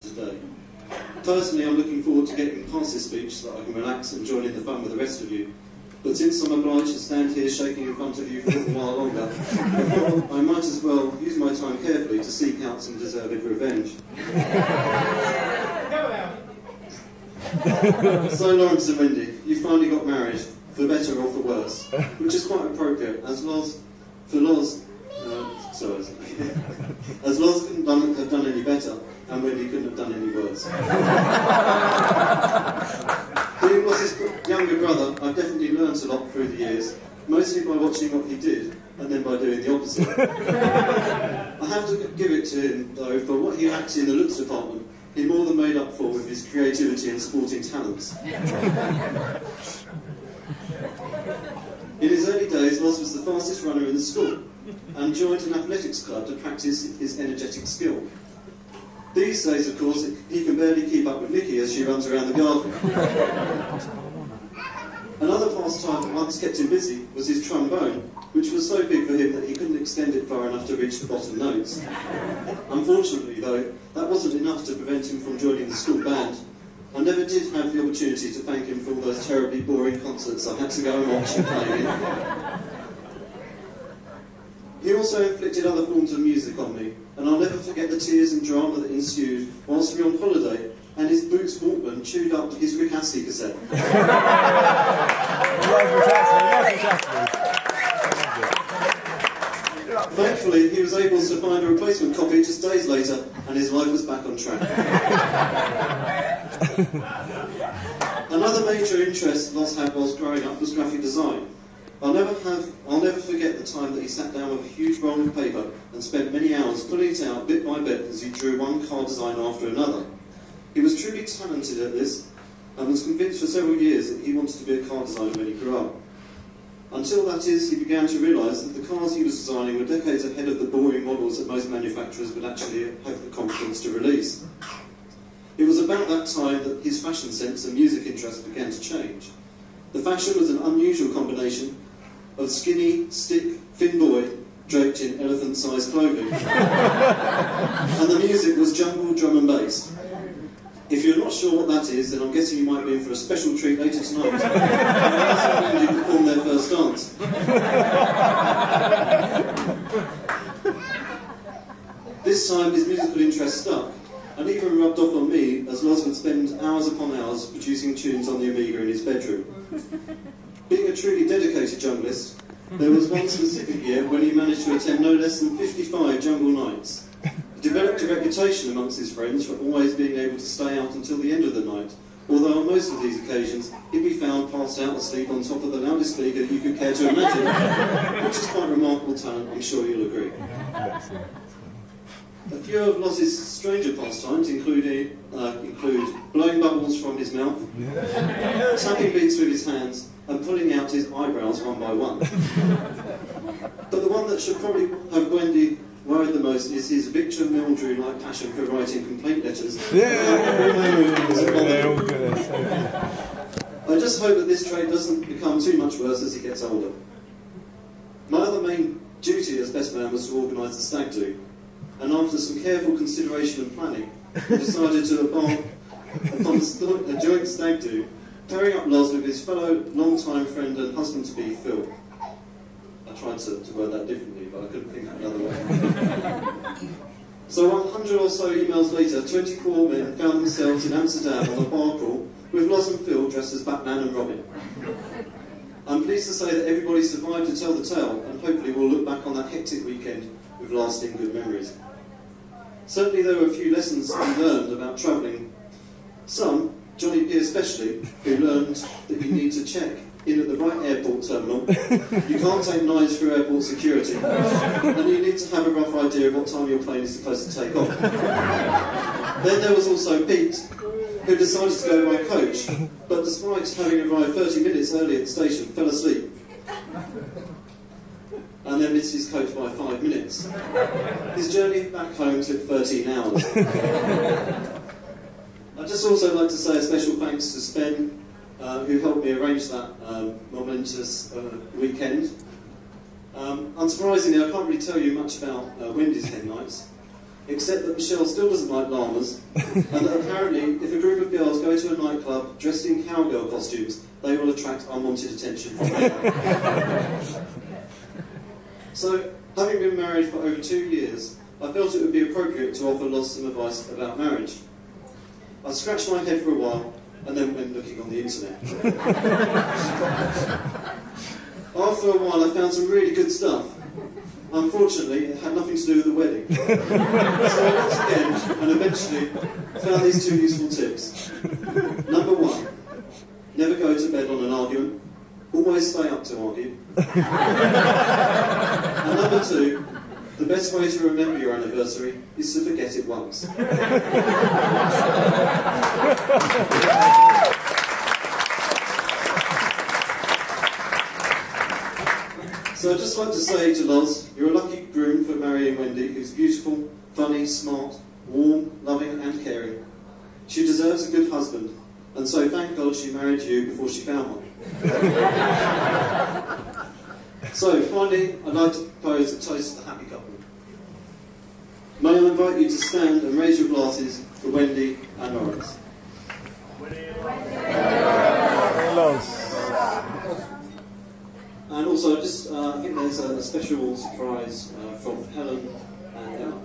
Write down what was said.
today. Personally, I'm looking forward to getting past this speech so that I can relax and join in the fun with the rest of you. But since I'm obliged to stand here shaking in front of you for a little while longer, I thought I might as well use my time carefully to seek out some deserved revenge. So, Lawrence and Wendy, you finally got married, for better or for worse, which is quite appropriate, as Loz couldn't have done any better, and Wendy couldn't have done any worse. Being Loz's younger brother, I've definitely learnt a lot through the years, mostly by watching what he did, and then by doing the opposite. I have to give it to him, though, for what he lacked in the looks department, he more than made up for with his creativity and sporting talents. In his early days, Loz was the fastest runner in the school, and joined an athletics club to practice his energetic skill. These days, of course, he can barely keep up with Nikki as she runs around the garden. Another pastime that once kept him busy was his trombone, which was so big for him that he couldn't extend it far enough to reach the bottom notes. Unfortunately, though, that wasn't enough to prevent him from joining the school band. I never did have the opportunity to thank him for all those terribly boring concerts I had to go and watch and play in. He also inflicted other forms of music on me, and I'll never forget the tears and drama that ensued whilst we were on holiday and his Boots Walkman chewed up his Rick Astley cassette. Thankfully, he was able to find a replacement copy just days later, and his life was back on track. Another major interest Loz had whilst growing up was graphic design. I'll never forget the time that he sat down with a huge roll of paper and spent many hours pulling it out bit by bit as he drew one car design after another. He was truly talented at this and was convinced for several years that he wanted to be a car designer when he grew up. Until, that is, he began to realise that the cars he was designing were decades ahead of the boring models that most manufacturers would actually have the confidence to release. It was about that time that his fashion sense and music interest began to change. The fashion was an unusual combination of skinny, stick, thin boy draped in elephant-sized clothing. And the music was jungle, drum and bass. If you're not sure what that is, then I'm guessing you might be in for a special treat later tonight. When Wendy perform their first dance. This time his musical interest stuck, and even rubbed off on me, as Loz would spend hours upon hours producing tunes on the Amiga in his bedroom. Being a truly dedicated junglist, there was one specific year when he managed to attend no less than 55 jungle nights. He developed a reputation amongst his friends for always being able to stay out until the end of the night, although on most of these occasions he'd be found passed out asleep on top of the loudest speaker you could care to imagine, which is quite remarkable talent, I'm sure you'll agree. A few of Loz's stranger pastimes include blowing bubbles from his mouth, tapping beats with his hands, and pulling out his eyebrows one by one. But the one that should probably have Wendy worried the most is his Victor Mildrew-like passion for writing complaint letters. I just hope that this trait doesn't become too much worse as he gets older. My other main duty as best man was to organise the stag do, and after some careful consideration and planning, we decided to embark upon a joint stag do, pairing up Loz with his fellow long-time friend and husband-to-be, Phil. I tried to word that differently, but I couldn't think of another way. So 100 or so emails later, 24 men found themselves in Amsterdam on a bar crawl with Loz and Phil dressed as Batman and Robin. I'm pleased to say that everybody survived to tell the tale, and hopefully we'll look back on that hectic weekend with lasting good memories. Certainly there were a few lessons we learned about travelling. Some, Johnny P especially, who learned that you need to check in at the right airport terminal, you can't take knives through airport security, and you need to have a rough idea of what time your plane is supposed to take off. Then there was also Pete, who decided to go by coach, but despite having arrived 30 minutes early at the station, fell asleep. And then missed his coach by 5 minutes. His journey back home took 13 hours. I'd just also like to say a special thanks to Spen, who helped me arrange that momentous weekend. Unsurprisingly, I can't really tell you much about Wendy's hen nights. except that Michelle still doesn't like llamas, and that apparently if a group of girls go to a nightclub dressed in cowgirl costumes, they will attract unwanted attention from men. So, having been married for over 2 years, I felt it would be appropriate to offer Loz some advice about marriage. I scratched my head for a while, and then went looking on the internet. After a while I found some really good stuff. Unfortunately, it had nothing to do with the wedding. So I looked again, and eventually found these 2 useful tips. Number 1, never go to bed on an argument. Always stay up to argue. And number 2, the best way to remember your anniversary is to forget it once. So I'd just like to say to Loz, you're a lucky groom for marrying Wendy, who's beautiful, funny, smart, warm, loving and caring. She deserves a good husband, and so thank God she married you before she found one. So finally, I'd like to propose a toast to the happy couple. May I invite you to stand and raise your glasses for Wendy and Lawrence. And also, I think there's a special surprise from Helen and Emma.